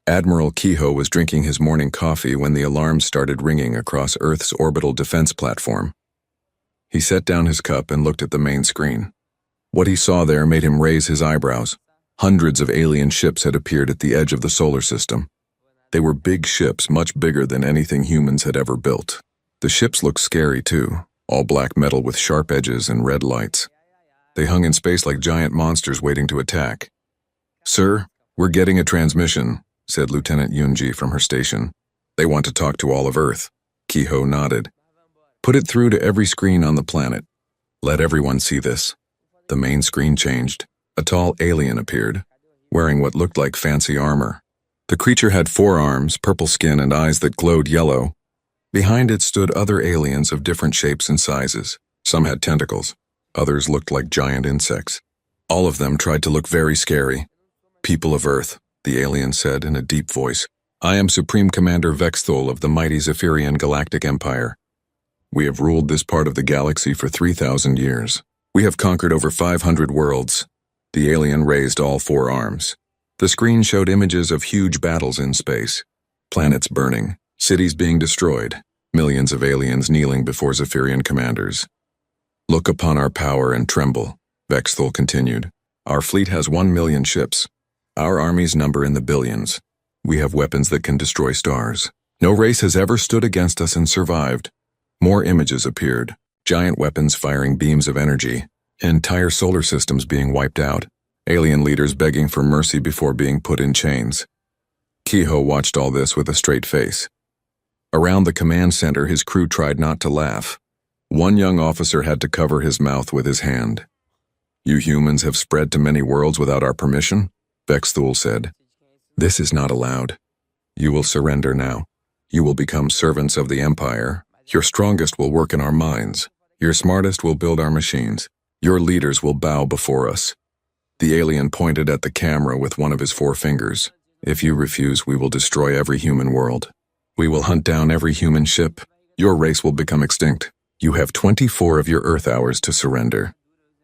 Admiral Kehoe was drinking his morning coffee when the alarms started ringing across Earth's orbital defense platform. He set down his cup and looked at the main screen. What he saw there made him raise his eyebrows. Hundreds of alien ships had appeared at the edge of the solar system. They were big ships, much bigger than anything humans had ever built. The ships looked scary too, all black metal with sharp edges and red lights. They hung in space like giant monsters waiting to attack. "Sir, we're getting a transmission," said Lieutenant Yunji from her station. "They want to talk to all of Earth." Kehoe nodded. "Put it through to every screen on the planet. Let everyone see this." The main screen changed. A tall alien appeared, wearing what looked like fancy armor. The creature had 4 arms, purple skin, and eyes that glowed yellow. Behind it stood other aliens of different shapes and sizes. Some had tentacles. Others looked like giant insects. All of them tried to look very scary. "People of Earth," the alien said in a deep voice, "I am Supreme Commander Vexthul of the mighty Zephyrian Galactic Empire. We have ruled this part of the galaxy for 3,000 years. We have conquered over 500 worlds." The alien raised all 4 arms. The screen showed images of huge battles in space. Planets burning, cities being destroyed, millions of aliens kneeling before Zephyrian commanders. "Look upon our power and tremble," Vexthul continued. "Our fleet has 1 million ships. Our armies number in the billions. We have weapons that can destroy stars. No race has ever stood against us and survived." More images appeared, giant weapons firing beams of energy, entire solar systems being wiped out, alien leaders begging for mercy before being put in chains. Kehoe watched all this with a straight face. Around the command center, his crew tried not to laugh. One young officer had to cover his mouth with his hand. "You humans have spread to many worlds without our permission," Vexthul said. "This is not allowed. You will surrender now. You will become servants of the Empire. Your strongest will work in our mines. Your smartest will build our machines. Your leaders will bow before us." The alien pointed at the camera with one of his 4 fingers. "If you refuse, we will destroy every human world. We will hunt down every human ship. Your race will become extinct. You have 24 of your Earth hours to surrender."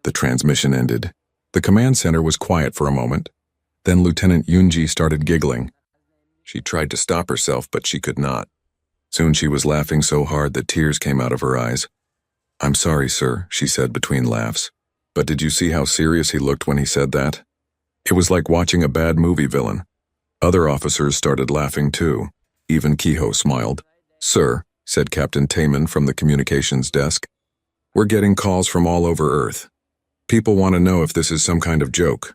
The transmission ended. The command center was quiet for a moment. Then Lieutenant Yunji started giggling. She tried to stop herself, but she could not. Soon she was laughing so hard that tears came out of her eyes. "I'm sorry, sir," she said between laughs. "But did you see how serious he looked when he said that? It was like watching a bad movie villain." Other officers started laughing too. Even Kehoe smiled. "Sir," said Captain Taman from the communications desk, "we're getting calls from all over Earth. People want to know if this is some kind of joke."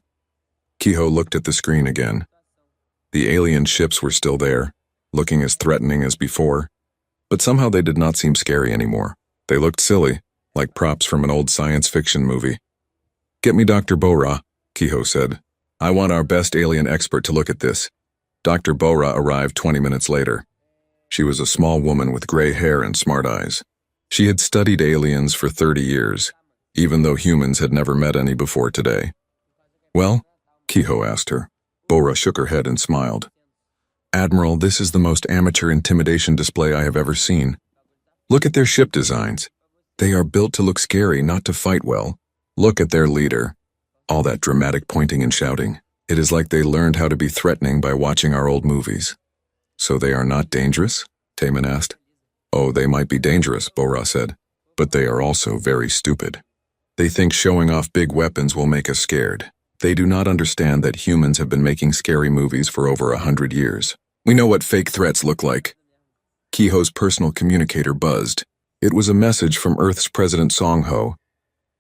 Kehoe looked at the screen again. The alien ships were still there, looking as threatening as before, but somehow they did not seem scary anymore. They looked silly, like props from an old science fiction movie. "Get me Dr. Bora," Kehoe said. "I want our best alien expert to look at this." Dr. Bora arrived 20 minutes later. She was a small woman with gray hair and smart eyes. She had studied aliens for 30 years, even though humans had never met any before today. "Well?" Kehoe asked her. Bora shook her head and smiled. "Admiral, this is the most amateur intimidation display I have ever seen. Look at their ship designs. They are built to look scary, not to fight well. Look at their leader. All that dramatic pointing and shouting. It is like they learned how to be threatening by watching our old movies." "So they are not dangerous?" Taman asked. "Oh, they might be dangerous," Bora said, "but they are also very stupid. They think showing off big weapons will make us scared. They do not understand that humans have been making scary movies for over 100 years. We know what fake threats look like." Kehoe's personal communicator buzzed. It was a message from Earth's President Song-ho.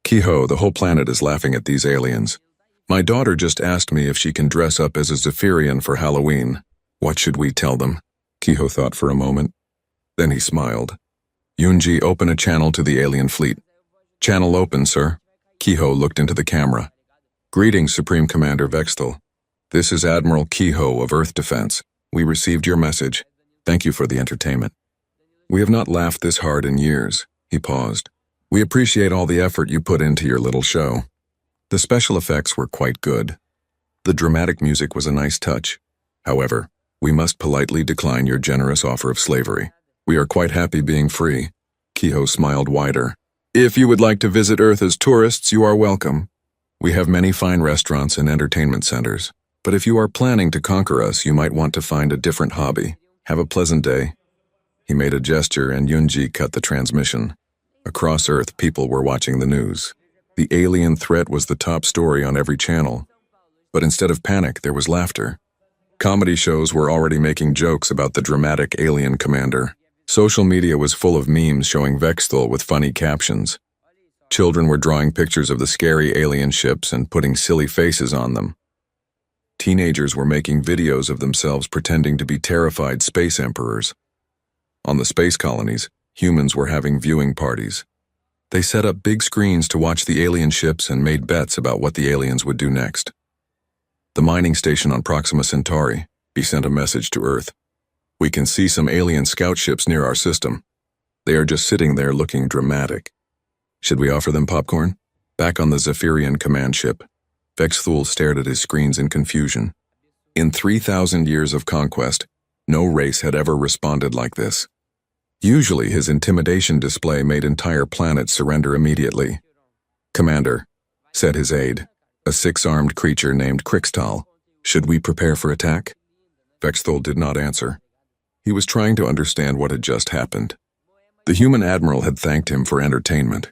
"Kehoe, the whole planet is laughing at these aliens. My daughter just asked me if she can dress up as a Zephyrian for Halloween. What should we tell them?" Kehoe thought for a moment. Then he smiled. "Yunji, open a channel to the alien fleet." "Channel open, sir." Kehoe looked into the camera. "Greetings, Supreme Commander Vexthul. This is Admiral Kehoe of Earth Defense. We received your message. Thank you for the entertainment. We have not laughed this hard in years." He paused. "We appreciate all the effort you put into your little show. The special effects were quite good. The dramatic music was a nice touch. However, we must politely decline your generous offer of slavery. We are quite happy being free." Kehoe smiled wider. "If you would like to visit Earth as tourists, you are welcome. We have many fine restaurants and entertainment centers. But if you are planning to conquer us, you might want to find a different hobby. Have a pleasant day." He made a gesture and Yunji cut the transmission. Across Earth, people were watching the news. The alien threat was the top story on every channel. But instead of panic, there was laughter. Comedy shows were already making jokes about the dramatic alien commander. Social media was full of memes showing Vexthul with funny captions. Children were drawing pictures of the scary alien ships and putting silly faces on them. Teenagers were making videos of themselves pretending to be terrified space emperors. On the space colonies, humans were having viewing parties. They set up big screens to watch the alien ships and made bets about what the aliens would do next. The mining station on Proxima Centauri sent a message to Earth. "We can see some alien scout ships near our system. They are just sitting there looking dramatic. Should we offer them popcorn?" Back on the Zephyrian command ship, Vexthul stared at his screens in confusion. In 3,000 years of conquest, no race had ever responded like this. Usually his intimidation display made entire planets surrender immediately. "Commander," said his aide, a six-armed creature named Krixtal, "should we prepare for attack?" Vexthul did not answer. He was trying to understand what had just happened. The human admiral had thanked him for entertainment.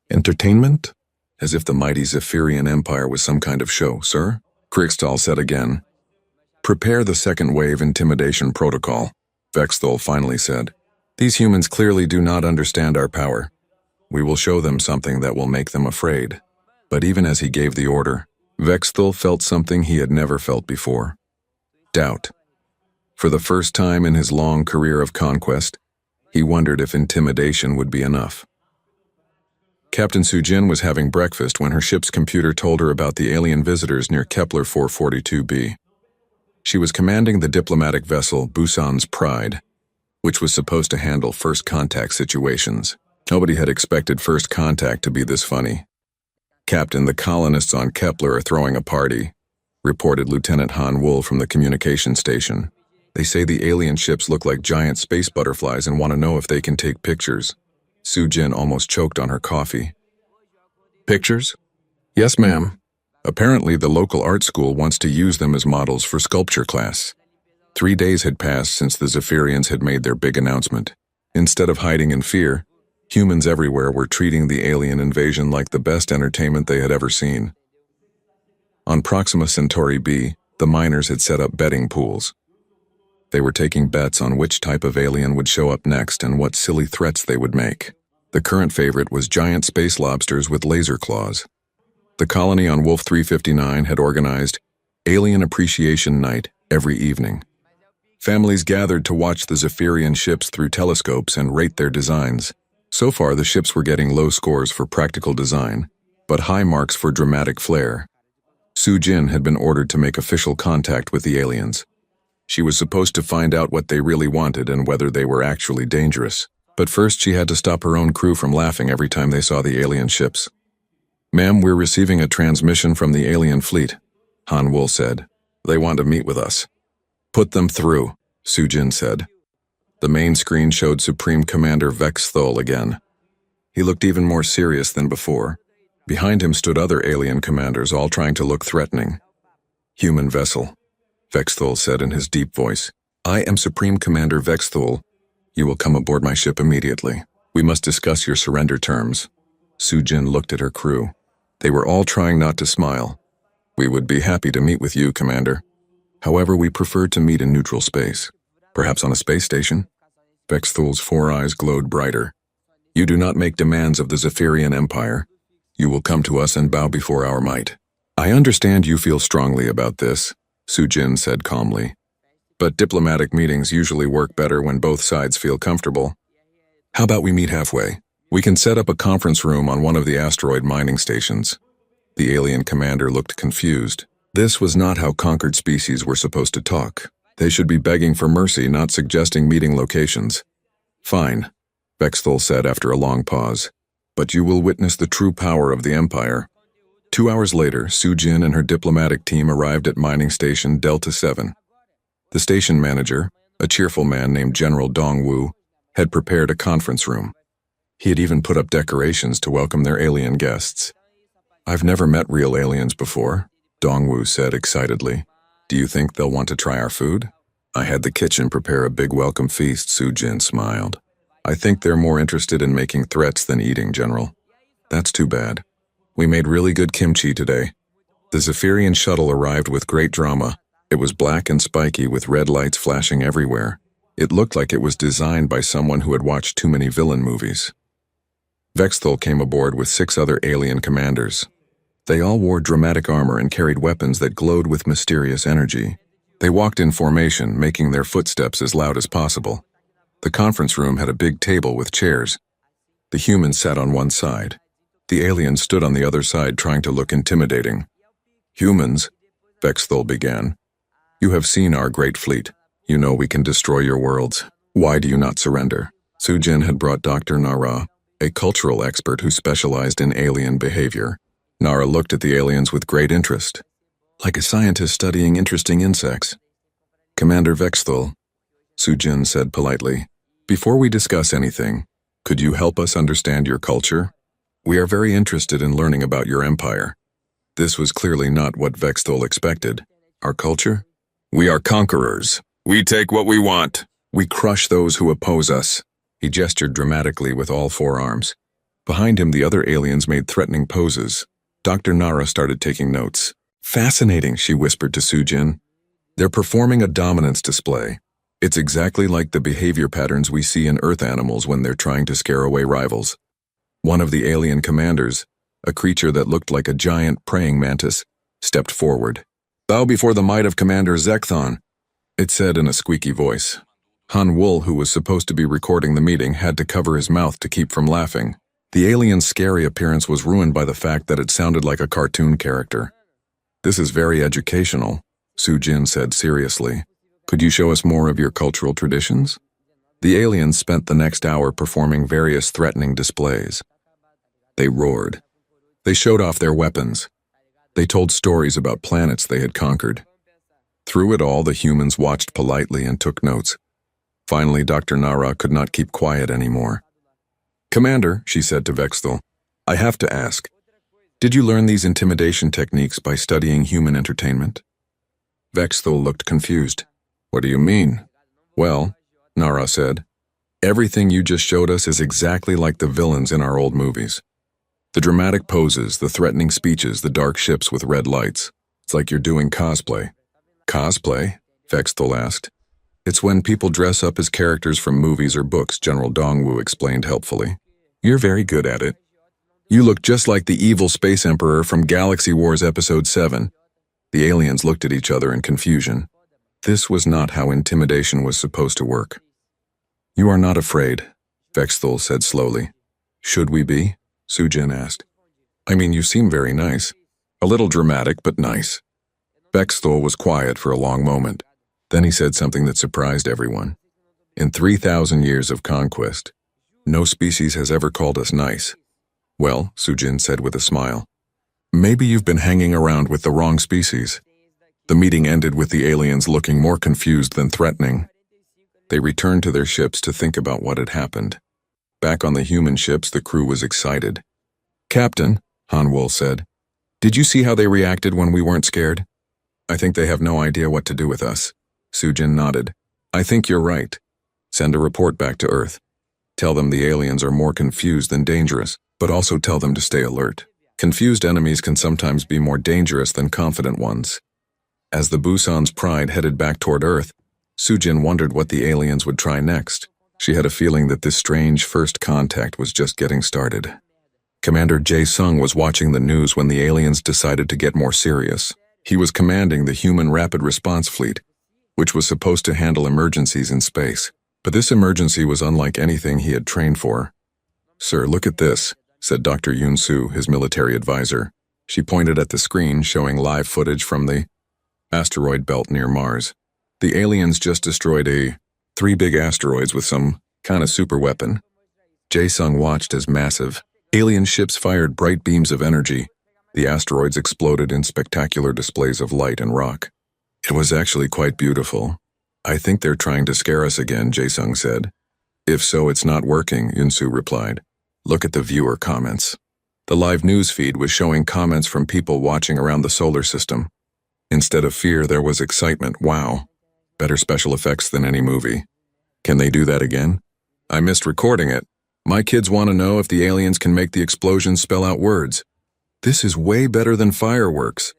Entertainment? As if the mighty Zephyrian Empire was some kind of show, "Sir?" Krixtal said again. "Prepare the second wave intimidation protocol," Vexthul finally said. "These humans clearly do not understand our power. We will show them something that will make them afraid." But even as he gave the order, Vexthul felt something he had never felt before. Doubt. For the first time in his long career of conquest, he wondered if intimidation would be enough. Captain Sujin was having breakfast when her ship's computer told her about the alien visitors near Kepler 442b. She was commanding the diplomatic vessel Busan's Pride, which was supposed to handle first contact situations. Nobody had expected first contact to be this funny. "Captain, the colonists on Kepler are throwing a party," reported Lieutenant Han Wool from the communication station. "They say the alien ships look like giant space butterflies and want to know if they can take pictures." Sujin almost choked on her coffee. "Pictures?" "Yes, ma'am. Apparently the local art school wants to use them as models for sculpture class." 3 days had passed since the Zephyrians had made their big announcement. Instead of hiding in fear, humans everywhere were treating the alien invasion like the best entertainment they had ever seen. On Proxima Centauri b, the miners had set up betting pools. They were taking bets on which type of alien would show up next and what silly threats they would make. The current favorite was giant space lobsters with laser claws. The colony on Wolf 359 had organized Alien Appreciation Night every evening. Families gathered to watch the Zephyrian ships through telescopes and rate their designs. So far, the ships were getting low scores for practical design, but high marks for dramatic flair. Sujin had been ordered to make official contact with the aliens. She was supposed to find out what they really wanted and whether they were actually dangerous. But first she had to stop her own crew from laughing every time they saw the alien ships. "Ma'am, we're receiving a transmission from the alien fleet," Han Wool said. "They want to meet with us." "Put them through," Sujin said. The main screen showed Supreme Commander Vexthul again. He looked even more serious than before. Behind him stood other alien commanders, all trying to look threatening. "Human vessel," Vexthul said in his deep voice. "I am Supreme Commander Vexthul. You will come aboard my ship immediately. We must discuss your surrender terms." Sujin looked at her crew. They were all trying not to smile. "We would be happy to meet with you, Commander. However, we prefer to meet in neutral space. Perhaps on a space station?" Vexthul's 4 eyes glowed brighter. "You do not make demands of the Zephyrian Empire. You will come to us and bow before our might." "I understand you feel strongly about this," Sujin said calmly. "But diplomatic meetings usually work better when both sides feel comfortable. How about we meet halfway? We can set up a conference room on one of the asteroid mining stations." The alien commander looked confused. This was not how conquered species were supposed to talk. They should be begging for mercy, not suggesting meeting locations. "Fine," Vexthul said after a long pause. "But you will witness the true power of the Empire." 2 hours later, Sujin and her diplomatic team arrived at mining station Delta 7. The station manager, a cheerful man named General Dongwu, had prepared a conference room. He had even put up decorations to welcome their alien guests. "I've never met real aliens before," Dongwu said excitedly. Do you think they'll want to try our food? I had the kitchen prepare a big welcome feast, Sujin smiled. I think they're more interested in making threats than eating, General. That's too bad. We made really good kimchi today. The Zephyrian shuttle arrived with great drama. It was black and spiky with red lights flashing everywhere. It looked like it was designed by someone who had watched too many villain movies. Vexthul came aboard with 6 other alien commanders. They all wore dramatic armor and carried weapons that glowed with mysterious energy. They walked in formation, making their footsteps as loud as possible. The conference room had a big table with chairs. The humans sat on one side. The aliens stood on the other side, trying to look intimidating. Humans, Vexthul began. You have seen our great fleet. You know we can destroy your worlds. Why do you not surrender? Sujin had brought Dr. Nara, a cultural expert who specialized in alien behavior. Nara looked at the aliens with great interest, like a scientist studying interesting insects. Commander Vexthul, Sujin said politely, before we discuss anything, could you help us understand your culture? We are very interested in learning about your empire. This was clearly not what Vexthul expected. Our culture? We are conquerors. We take what we want. We crush those who oppose us. He gestured dramatically with all 4 arms. Behind him, the other aliens made threatening poses. Dr. Nara started taking notes. Fascinating, she whispered to Sujin. They're performing a dominance display. It's exactly like the behavior patterns we see in Earth animals when they're trying to scare away rivals. One of the alien commanders, a creature that looked like a giant praying mantis, stepped forward. Bow before the might of Commander Zekthon, it said in a squeaky voice. Han Wul, who was supposed to be recording the meeting, had to cover his mouth to keep from laughing. The alien's scary appearance was ruined by the fact that it sounded like a cartoon character. This is very educational, Sujin said seriously. Could you show us more of your cultural traditions? The aliens spent the next hour performing various threatening displays. They roared. They showed off their weapons. They told stories about planets they had conquered. Through it all, the humans watched politely and took notes. Finally, Dr. Nara could not keep quiet anymore. Commander, she said to Vexthul, I have to ask, did you learn these intimidation techniques by studying human entertainment? Vexthul looked confused. What do you mean? Well, Nara said, everything you just showed us is exactly like the villains in our old movies. The dramatic poses, the threatening speeches, the dark ships with red lights. It's like you're doing cosplay. Cosplay? Vexthul asked. It's when people dress up as characters from movies or books, General Dongwu explained helpfully. You're very good at it. You look just like the evil space emperor from Galaxy Wars Episode 7. The aliens looked at each other in confusion. This was not how intimidation was supposed to work. You are not afraid, Vexthul said slowly. Should we be? Sujin asked. I mean, you seem very nice. A little dramatic, but nice. Vexthul was quiet for a long moment. Then he said something that surprised everyone. In 3,000 years of conquest, no species has ever called us nice. Well, Sujin said with a smile, maybe you've been hanging around with the wrong species. The meeting ended with the aliens looking more confused than threatening. They returned to their ships to think about what had happened. Back on the human ships, the crew was excited. Captain, Han Wul said, did you see how they reacted when we weren't scared? I think they have no idea what to do with us. Sujin nodded. I think you're right. Send a report back to Earth. Tell them the aliens are more confused than dangerous, but also tell them to stay alert. Confused enemies can sometimes be more dangerous than confident ones. As the Busan's pride headed back toward Earth, Sujin wondered what the aliens would try next. She had a feeling that this strange first contact was just getting started. Commander Jae-sung was watching the news when the aliens decided to get more serious. He was commanding the Human Rapid Response Fleet, which was supposed to handle emergencies in space. But this emergency was unlike anything he had trained for. Sir, look at this, said Dr. Yoon-soo, his military advisor. She pointed at the screen showing live footage from the asteroid belt near Mars. The aliens just destroyed 3 big asteroids with some kind of super weapon. Jae-sung watched as massive alien ships fired bright beams of energy. The asteroids exploded in spectacular displays of light and rock. It was actually quite beautiful. I think they're trying to scare us again, Jae-sung said. If so, it's not working, Yoon-soo replied. Look at the viewer comments. The live news feed was showing comments from people watching around the solar system. Instead of fear, there was excitement. Wow. Better special effects than any movie. Can they do that again? I missed recording it. My kids want to know if the aliens can make the explosions spell out words. This is way better than fireworks.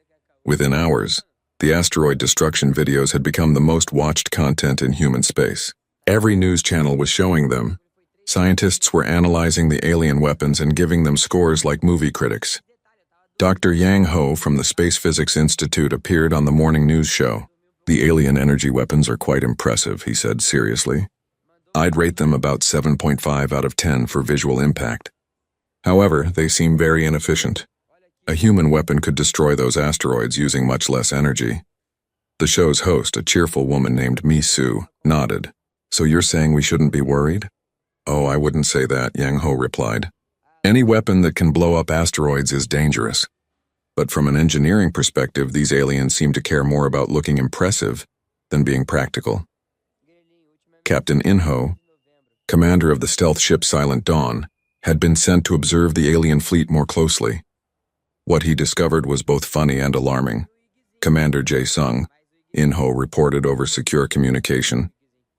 Within hours, the asteroid destruction videos had become the most watched content in human space. Every news channel was showing them. Scientists were analyzing the alien weapons and giving them scores like movie critics. Dr. Yang Ho from the Space Physics Institute appeared on the morning news show. The alien energy weapons are quite impressive, he said seriously. I'd rate them about 7.5 out of 10 for visual impact. However, they seem very inefficient. A human weapon could destroy those asteroids using much less energy. The show's host, a cheerful woman named Misu, nodded. So you're saying we shouldn't be worried? Oh, I wouldn't say that, Yang Ho replied. Any weapon that can blow up asteroids is dangerous. But from an engineering perspective, these aliens seem to care more about looking impressive than being practical. Captain In-ho, commander of the stealth ship Silent Dawn, had been sent to observe the alien fleet more closely. What he discovered was both funny and alarming. Commander Jae-sung, In-ho reported over secure communication.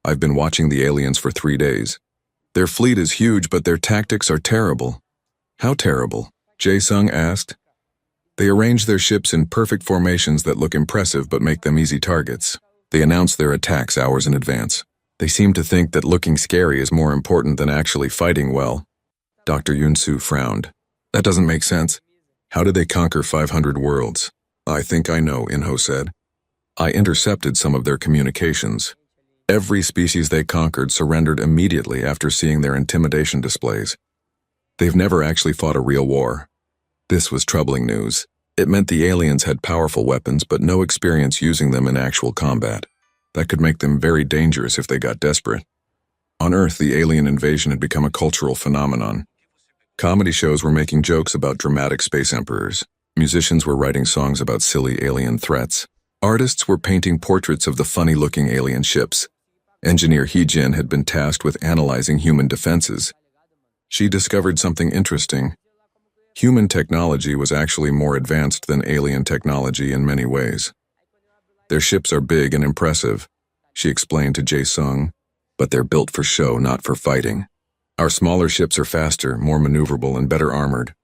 I've been watching the aliens for 3 days. Their fleet is huge, but their tactics are terrible. How terrible? Jae-sung asked. They arrange their ships in perfect formations that look impressive but make them easy targets. They announce their attacks hours in advance. They seem to think that looking scary is more important than actually fighting well. Dr. Yun-soo frowned. That doesn't make sense. How did they conquer 500 worlds? I think I know, In-ho said. I intercepted some of their communications. Every species they conquered surrendered immediately after seeing their intimidation displays. They've never actually fought a real war. This was troubling news. It meant the aliens had powerful weapons but no experience using them in actual combat. That could make them very dangerous if they got desperate. On Earth, the alien invasion had become a cultural phenomenon. Comedy shows were making jokes about dramatic space emperors. Musicians were writing songs about silly alien threats. Artists were painting portraits of the funny-looking alien ships. Engineer Hee-jin had been tasked with analyzing human defenses. She discovered something interesting. Human technology was actually more advanced than alien technology in many ways. Their ships are big and impressive, she explained to Jae-sung, but they're built for show, not for fighting. Our smaller ships are faster, more maneuverable, and better armored.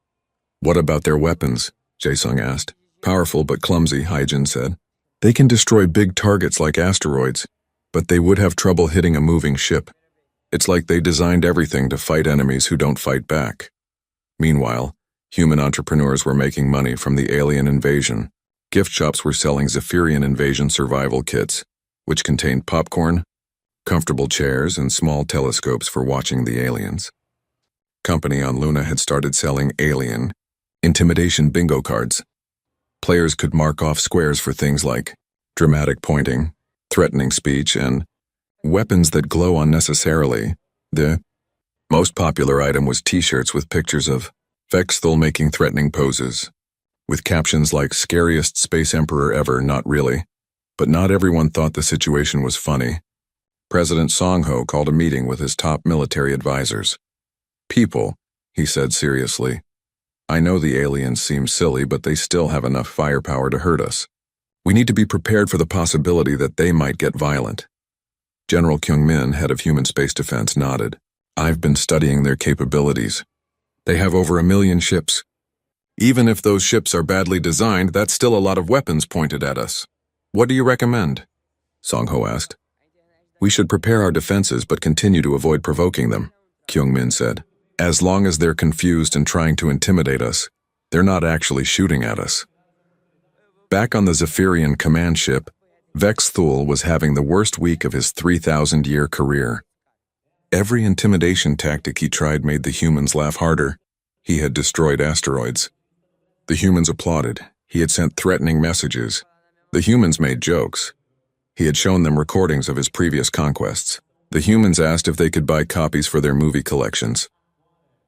What about their weapons? Jae-sung asked. Powerful but clumsy, Hee-jin said. They can destroy big targets like asteroids, but they would have trouble hitting a moving ship. It's like they designed everything to fight enemies who don't fight back. Meanwhile, human entrepreneurs were making money from the alien invasion. Gift shops were selling Zephyrian invasion survival kits, which contained popcorn, comfortable chairs, and small telescopes for watching the aliens. Company on Luna had started selling alien intimidation bingo cards. Players could mark off squares for things like dramatic pointing, threatening speech, and weapons that glow unnecessarily. The most popular item was t-shirts with pictures of Vexthul making threatening poses, with captions like scariest space emperor ever, not really. But not everyone thought the situation was funny. President Song-ho called a meeting with his top military advisors. People, he said seriously, I know the aliens seem silly, but they still have enough firepower to hurt us. We need to be prepared for the possibility that they might get violent. General Kyung-min, head of human space defense, nodded. I've been studying their capabilities. They have over 1 million ships. Even if those ships are badly designed, that's still a lot of weapons pointed at us. What do you recommend? Song-ho asked. We should prepare our defenses but continue to avoid provoking them, Kyung-min said. As long as they're confused and trying to intimidate us, they're not actually shooting at us. Back on the Zephyrian command ship, Vexthul was having the worst week of his 3,000-year career. Every intimidation tactic he tried made the humans laugh harder. He had destroyed asteroids. The humans applauded. He had sent threatening messages. The humans made jokes. He had shown them recordings of his previous conquests. The humans asked if they could buy copies for their movie collections.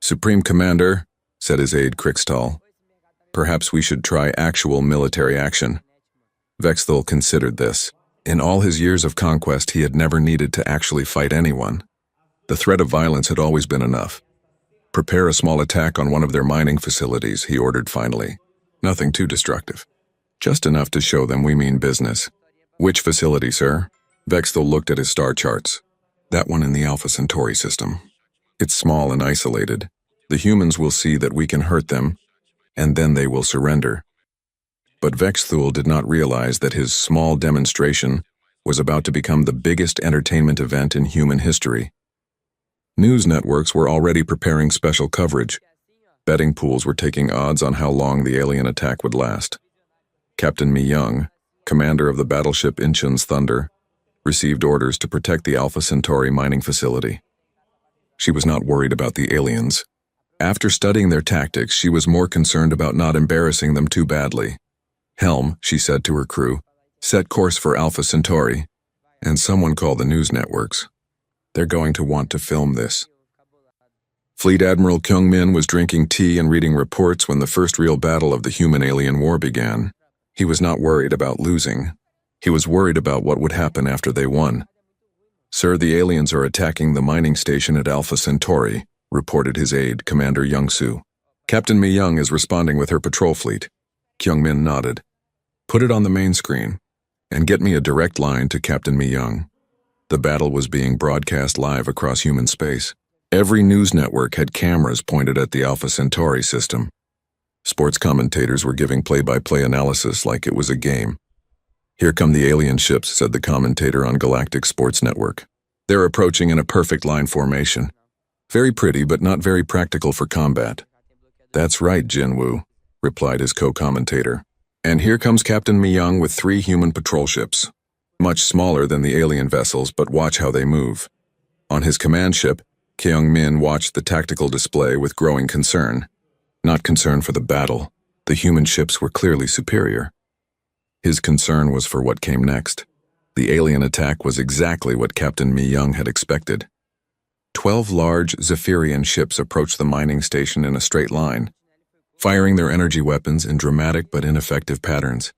Supreme Commander, said his aide Krikstal, perhaps we should try actual military action. Vexthul considered this. In all his years of conquest, he had never needed to actually fight anyone. The threat of violence had always been enough. Prepare a small attack on one of their mining facilities, he ordered finally. Nothing too destructive. Just enough to show them we mean business. Which facility, sir? Vexthal looked at his star charts. That one in the Alpha Centauri system. It's small and isolated. The humans will see that we can hurt them, and then they will surrender. But Vexthal did not realize that his small demonstration was about to become the biggest entertainment event in human history. News networks were already preparing special coverage. Betting pools were taking odds on how long the alien attack would last. Captain Mi Young, commander of the battleship Incheon's Thunder, received orders to protect the Alpha Centauri mining facility. She was not worried about the aliens. After studying their tactics, she was more concerned about not embarrassing them too badly. Helm, she said to her crew, set course for Alpha Centauri, and someone call the news networks. They're going to want to film this. Fleet Admiral Kyung-min was drinking tea and reading reports when the first real battle of the human-alien war began. He was not worried about losing. He was worried about what would happen after they won. Sir, the aliens are attacking the mining station at Alpha Centauri, reported his aide, Commander Young-soo. Captain Mi Young is responding with her patrol fleet. Kyung-min nodded. Put it on the main screen, and get me a direct line to Captain Mi Young. The battle was being broadcast live across human space. Every news network had cameras pointed at the Alpha Centauri system. Sports commentators were giving play-by-play analysis like it was a game. Here come the alien ships, said the commentator on Galactic Sports Network. They're approaching in a perfect line formation. Very pretty, but not very practical for combat. That's right, Jinwoo, replied his co-commentator. And here comes Captain Mi Young with 3 human patrol ships. Much smaller than the alien vessels, but watch how they move. On his command ship, Kyung-min watched the tactical display with growing concern. Not concern for the battle. The human ships were clearly superior. His concern was for what came next. The alien attack was exactly what Captain Mi Young had expected. 12 large Zephyrian ships approached the mining station in a straight line, firing their energy weapons in dramatic but ineffective patterns.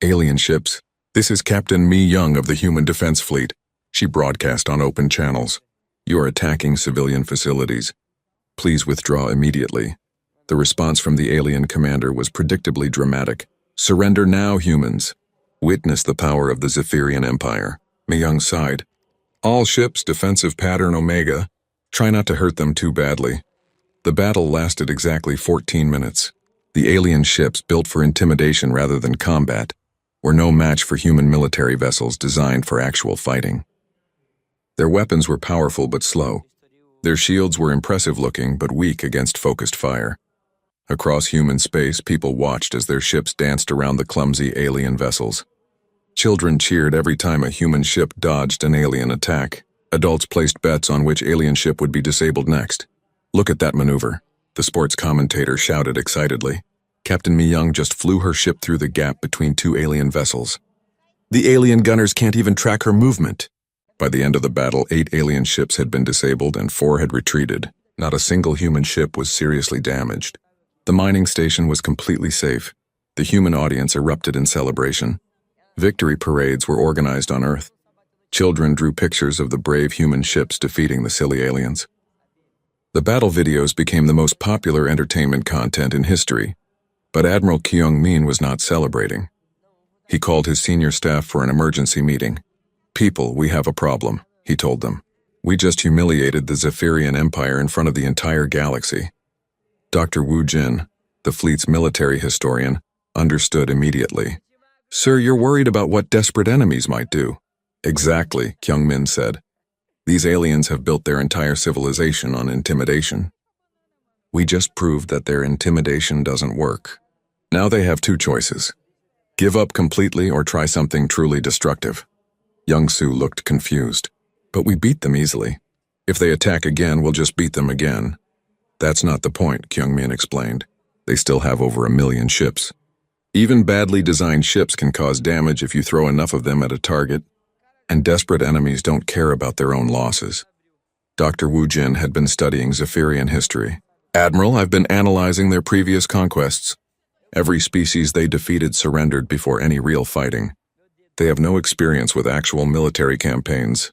Alien ships, this is Captain Mi Young of the Human Defense Fleet, she broadcast on open channels. You are attacking civilian facilities. Please withdraw immediately. The response from the alien commander was predictably dramatic. Surrender now, humans. Witness the power of the Zephyrian Empire. Mi Young sighed. All ships, defensive pattern Omega. Try not to hurt them too badly. The battle lasted exactly 14 minutes. The alien ships, built for intimidation rather than combat, were no match for human military vessels designed for actual fighting. Their weapons were powerful but slow. Their shields were impressive-looking but weak against focused fire. Across human space, people watched as their ships danced around the clumsy alien vessels. Children cheered every time a human ship dodged an alien attack. Adults placed bets on which alien ship would be disabled next. Look at that maneuver, the sports commentator shouted excitedly. Captain Mi Young just flew her ship through the gap between 2 alien vessels. The alien gunners can't even track her movement. By the end of the battle, 8 alien ships had been disabled and 4 had retreated. Not a single human ship was seriously damaged. The mining station was completely safe. The human audience erupted in celebration. Victory parades were organized on Earth. Children drew pictures of the brave human ships defeating the silly aliens. The battle videos became the most popular entertainment content in history, but Admiral Kyung-min was not celebrating. He called his senior staff for an emergency meeting. People, we have a problem, he told them. We just humiliated the Zephyrian Empire in front of the entire galaxy. Dr. Wu Jin, the fleet's military historian, understood immediately. Sir, you're worried about what desperate enemies might do. Exactly, Kyung-min said. These aliens have built their entire civilization on intimidation. We just proved that their intimidation doesn't work. Now they have 2 choices. Give up completely or try something truly destructive. Young-soo looked confused. But we beat them easily. If they attack again, we'll just beat them again. That's not the point, Kyung-min explained. They still have over 1 million ships. Even badly designed ships can cause damage if you throw enough of them at a target, and desperate enemies don't care about their own losses. Dr. Wu Jin had been studying Zephyrian history. Admiral, I've been analyzing their previous conquests. Every species they defeated surrendered before any real fighting. They have no experience with actual military campaigns,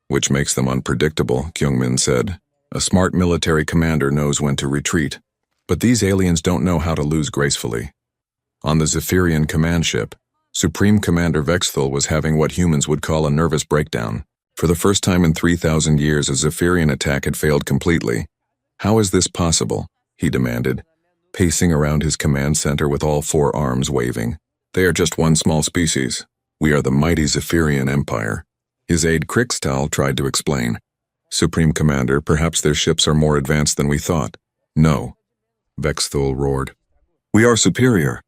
which makes them unpredictable, Kyung-min said. A smart military commander knows when to retreat, but these aliens don't know how to lose gracefully. On the Zephyrian command ship, Supreme Commander Vexthul was having what humans would call a nervous breakdown. For the first time in 3,000 years, a Zephyrian attack had failed completely. "How is this possible?" he demanded, pacing around his command center with all four arms waving. "They are just one small species. We are the mighty Zephyrian Empire." His aide Krixtal tried to explain. "Supreme Commander, perhaps their ships are more advanced than we thought." "No," Vexthul roared. "We are superior.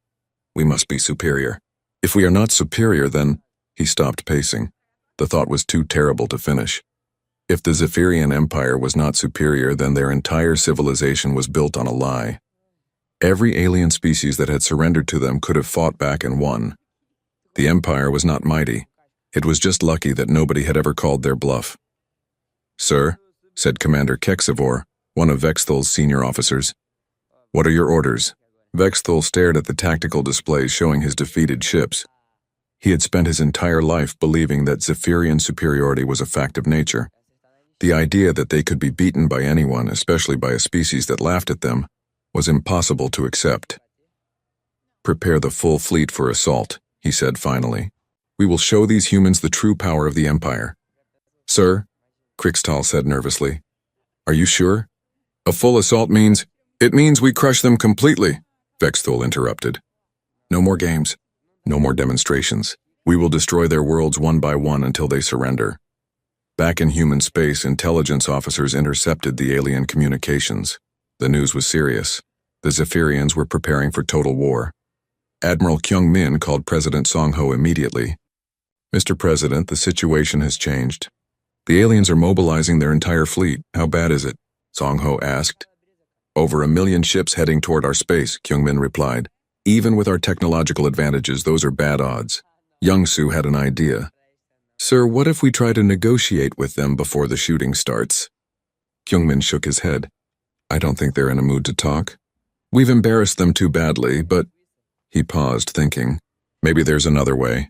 We must be superior. If we are not superior, then—" He stopped pacing. The thought was too terrible to finish. If the Zephyrian Empire was not superior, then their entire civilization was built on a lie. Every alien species that had surrendered to them could have fought back and won. The Empire was not mighty. It was just lucky that nobody had ever called their bluff. "Sir," said Commander Kexivor, one of Vexthul's senior officers. "What are your orders?" Vexthul stared at the tactical displays showing his defeated ships. He had spent his entire life believing that Zephyrian superiority was a fact of nature. The idea that they could be beaten by anyone, especially by a species that laughed at them, was impossible to accept. "Prepare the full fleet for assault," he said finally. "We will show these humans the true power of the Empire." "Sir," Krixtal said nervously. "Are you sure? A full assault means—" "It means we crush them completely," Vexthul interrupted. "No more games. No more demonstrations. We will destroy their worlds one by one until they surrender." Back in human space, intelligence officers intercepted the alien communications. The news was serious. The Zephyrians were preparing for total war. Admiral Kyung-min called President Song-ho immediately. "Mr. President, the situation has changed. The aliens are mobilizing their entire fleet. How bad is it?" Song-ho asked. "Over 1 million ships heading toward our space," Kyung-min replied. "Even with our technological advantages, those are bad odds." Young-soo had an idea. "Sir, what if we try to negotiate with them before the shooting starts?" Kyung-min shook his head. "I don't think they're in a mood to talk. We've embarrassed them too badly, but—" He paused, thinking. "Maybe there's another way."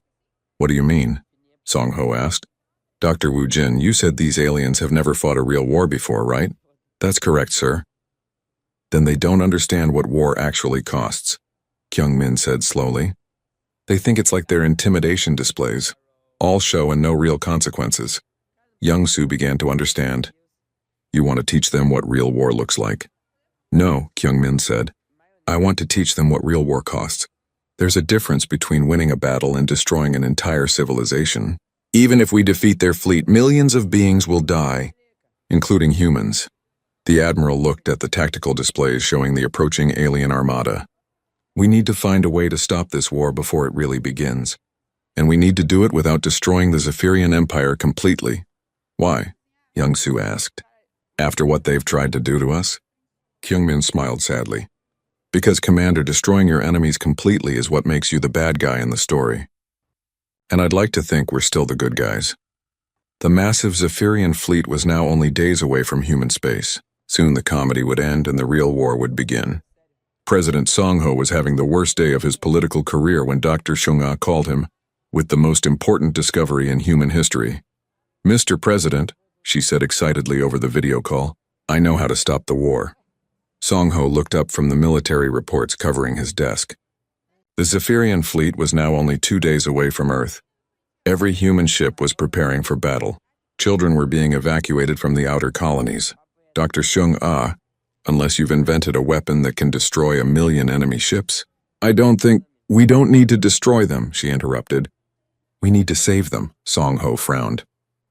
"What do you mean?" Song-ho asked. "Dr. Wu-jin, you said these aliens have never fought a real war before, right?" "That's correct, sir." "Then they don't understand what war actually costs," Kyung-min said slowly. "They think it's like their intimidation displays. All show and no real consequences." Young-soo began to understand. "You want to teach them what real war looks like?" "No," Kyung-min said. "I want to teach them what real war costs. There's a difference between winning a battle and destroying an entire civilization. Even if we defeat their fleet, millions of beings will die, including humans." The Admiral looked at the tactical displays showing the approaching alien armada. "We need to find a way to stop this war before it really begins. And we need to do it without destroying the Zephyrian Empire completely." "Why?" Young-soo asked. "After what they've tried to do to us?" Kyung-min smiled sadly. "Because, Commander, destroying your enemies completely is what makes you the bad guy in the story. And I'd like to think we're still the good guys." The massive Zephyrian fleet was now only days away from human space. Soon the comedy would end and the real war would begin. President Song-ho was having the worst day of his political career when Dr. Chung-ah called him with the most important discovery in human history. "Mr. President," she said excitedly over the video call, "I know how to stop the war." Song-ho looked up from the military reports covering his desk. The Zephyrian fleet was now only 2 days away from Earth. Every human ship was preparing for battle. Children were being evacuated from the outer colonies. Dr. Chung-ah, "Unless you've invented a weapon that can destroy 1 million enemy ships." "I don't think—" "We don't need to destroy them," she interrupted. "We need to save them," Song-ho frowned.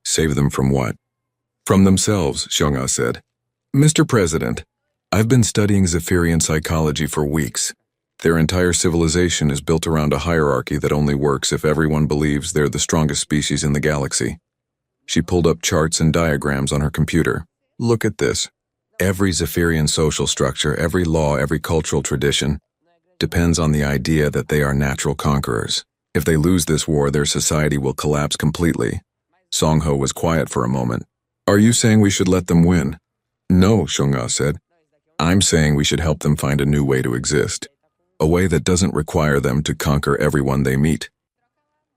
"Save them from what?" "From themselves," Chung-ah said. "Mr. President, I've been studying Zephyrian psychology for weeks. Their entire civilization is built around a hierarchy that only works if everyone believes they're the strongest species in the galaxy." She pulled up charts and diagrams on her computer. "Look at this. Every Zephyrian social structure, every law, every cultural tradition depends on the idea that they are natural conquerors. If they lose this war, their society will collapse completely." Song-ho was quiet for a moment. "Are you saying we should let them win?" "No," Chung-ah said. "I'm saying we should help them find a new way to exist. A way that doesn't require them to conquer everyone they meet."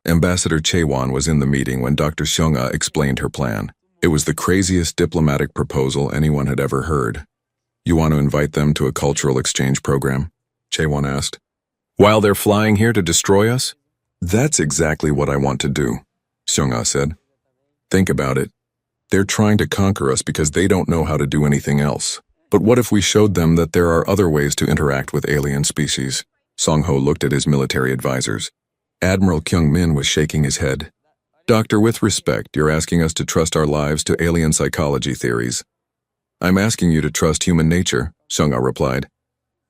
Ambassador Chaewon was in the meeting when Dr. Chung-ah explained her plan. It was the craziest diplomatic proposal anyone had ever heard. "You want to invite them to a cultural exchange program?" Chaewon asked. While they're flying here to destroy us? That's exactly what I want to do, Seung-ah said. Think about it. They're trying to conquer us because they don't know how to do anything else. But what if we showed them that there are other ways to interact with alien species? Song-ho looked at his military advisors. Admiral Kyung-min was shaking his head. Doctor, with respect, you're asking us to trust our lives to alien psychology theories. I'm asking you to trust human nature, Seung-ah replied.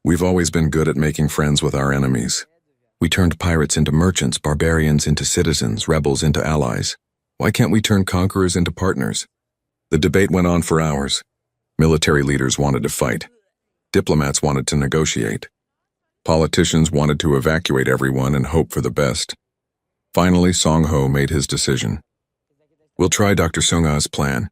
We've always been good at making friends with our enemies. We turned pirates into merchants, barbarians into citizens, rebels into allies. Why can't we turn conquerors into partners? The debate went on for hours. Military leaders wanted to fight. Diplomats wanted to negotiate. Politicians wanted to evacuate everyone and hope for the best. Finally, Song-ho made his decision. We'll try Dr. Seung-ah's plan,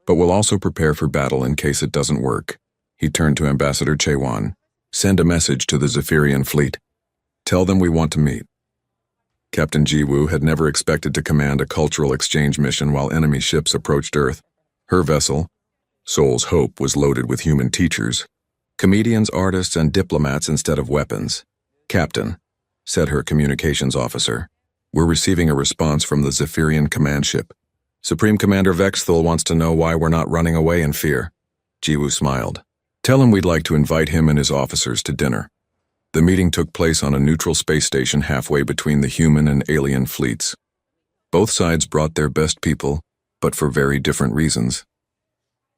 but we'll also prepare for battle in case it doesn't work. He turned to Ambassador Chae-won. Send a message to the Zephyrian fleet. Tell them we want to meet. Captain Ji-woo had never expected to command a cultural exchange mission while enemy ships approached Earth. Her vessel, Seoul's Hope, was loaded with human teachers, comedians, artists, and diplomats instead of weapons. Captain, said her communications officer, we're receiving a response from the Zephyrian command ship. Supreme Commander Vexthul wants to know why we're not running away in fear. Ji-woo smiled. Tell him we'd like to invite him and his officers to dinner. The meeting took place on a neutral space station halfway between the human and alien fleets. Both sides brought their best people, but for very different reasons.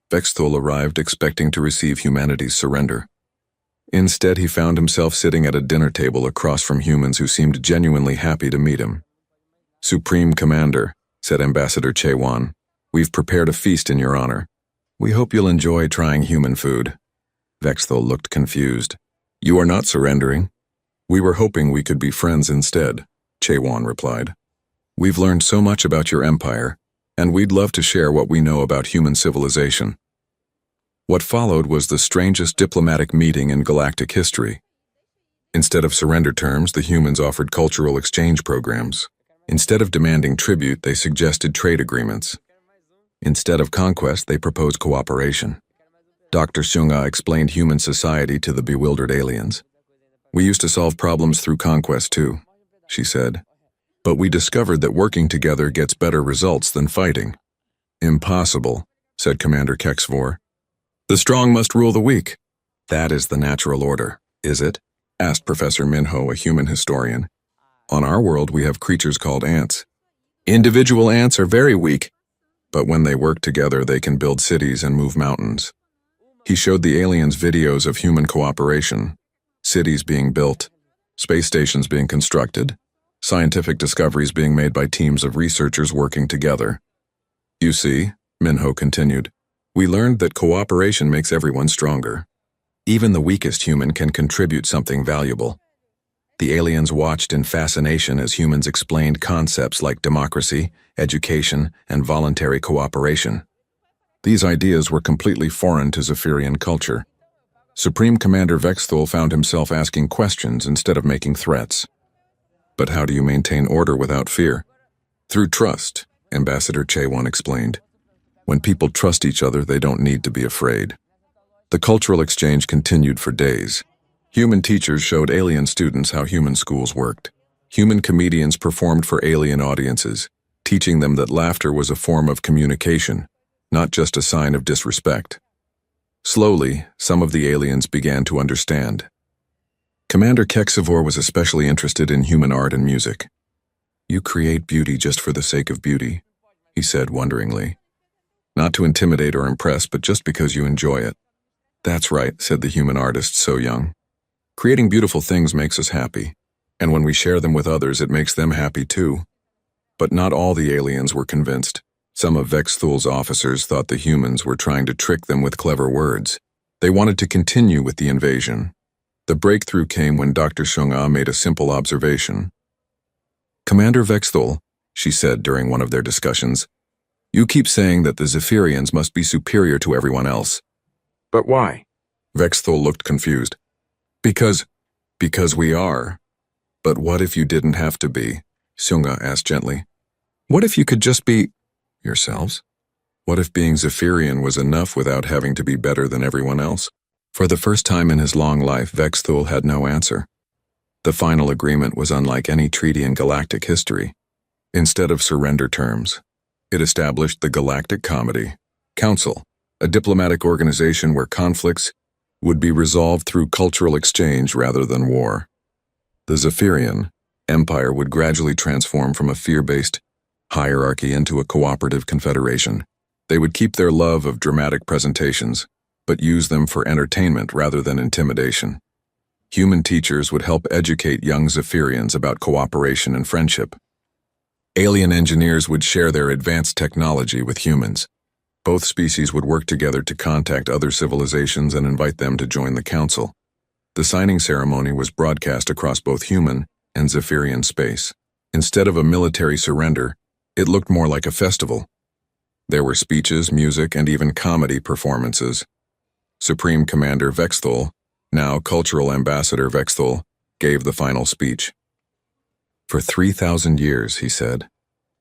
Vexthul arrived expecting to receive humanity's surrender. Instead, he found himself sitting at a dinner table across from humans who seemed genuinely happy to meet him. Supreme Commander, said Ambassador Chae-won, we've prepared a feast in your honor. We hope you'll enjoy trying human food. Vexthul looked confused. You are not surrendering. We were hoping we could be friends instead, Chae-won replied. We've learned so much about your empire, and we'd love to share what we know about human civilization. What followed was the strangest diplomatic meeting in galactic history. Instead of surrender terms, the humans offered cultural exchange programs. Instead of demanding tribute, they suggested trade agreements. Instead of conquest, they proposed cooperation. Dr. Seung-ah explained human society to the bewildered aliens. We used to solve problems through conquest too, she said. But we discovered that working together gets better results than fighting. Impossible, said Commander Kexvor. The strong must rule the weak. That is the natural order, is it? Asked Professor Minho, a human historian. On our world, we have creatures called ants. Individual ants are very weak, but when they work together, they can build cities and move mountains. He showed the aliens videos of human cooperation, cities being built, space stations being constructed, scientific discoveries being made by teams of researchers working together. You see, Minho continued, we learned that cooperation makes everyone stronger. Even the weakest human can contribute something valuable. The aliens watched in fascination as humans explained concepts like democracy, education, and voluntary cooperation. These ideas were completely foreign to Zephyrian culture. Supreme Commander Vexthul found himself asking questions instead of making threats. But how do you maintain order without fear? Through trust, Ambassador Chae-won explained. When people trust each other, they don't need to be afraid. The cultural exchange continued for days. Human teachers showed alien students how human schools worked. Human comedians performed for alien audiences, teaching them that laughter was a form of communication, not just a sign of disrespect. Slowly, some of the aliens began to understand. Commander Kexivor was especially interested in human art and music. You create beauty just for the sake of beauty, he said wonderingly. Not to intimidate or impress, but just because you enjoy it. That's right, said the human artist So Young. Creating beautiful things makes us happy, and when we share them with others, it makes them happy too. But not all the aliens were convinced. Some of Vexthul's officers thought the humans were trying to trick them with clever words. They wanted to continue with the invasion. The breakthrough came when Dr. Seung-ah made a simple observation. Commander Vexthul, she said during one of their discussions, you keep saying that the Zephyrians must be superior to everyone else. But why? Vexthul looked confused. Because we are. But what if you didn't have to be? Seung-ah asked gently. What if you could just be yourselves? What if being Zephyrian was enough without having to be better than everyone else? For the first time in his long life, Vexthul had no answer. The final agreement was unlike any treaty in galactic history. Instead of surrender terms, it established the Galactic Comedy Council, a diplomatic organization where conflicts would be resolved through cultural exchange rather than war. The Zephyrian Empire would gradually transform from a fear-based hierarchy into a cooperative confederation. They would keep their love of dramatic presentations, but use them for entertainment rather than intimidation. Human teachers would help educate young Zephyrians about cooperation and friendship. Alien engineers would share their advanced technology with humans. Both species would work together to contact other civilizations and invite them to join the council. The signing ceremony was broadcast across both human and Zephyrian space. Instead of a military surrender, it looked more like a festival. There were speeches, music, and even comedy performances. Supreme Commander Vexthul, now Cultural Ambassador Vexthul, gave the final speech. For 3,000 years, he said,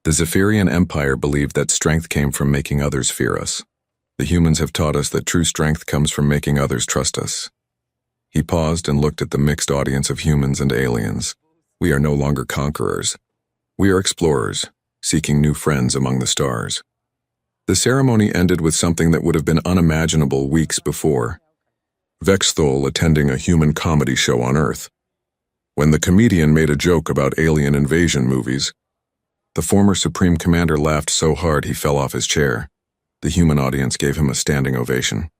the Zephyrian Empire believed that strength came from making others fear us. The humans have taught us that true strength comes from making others trust us. He paused and looked at the mixed audience of humans and aliens. We are no longer conquerors. We are explorers, seeking new friends among the stars. The ceremony ended with something that would have been unimaginable weeks before. Vexthul attending a human comedy show on Earth. When the comedian made a joke about alien invasion movies, the former Supreme Commander laughed so hard he fell off his chair. The human audience gave him a standing ovation.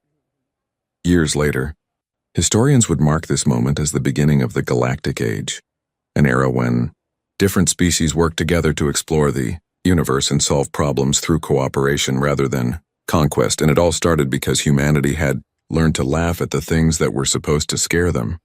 Years later, historians would mark this moment as the beginning of the Galactic Age, an era when different species worked together to explore the universe and solve problems through cooperation rather than conquest, and it all started because humanity had learned to laugh at the things that were supposed to scare them.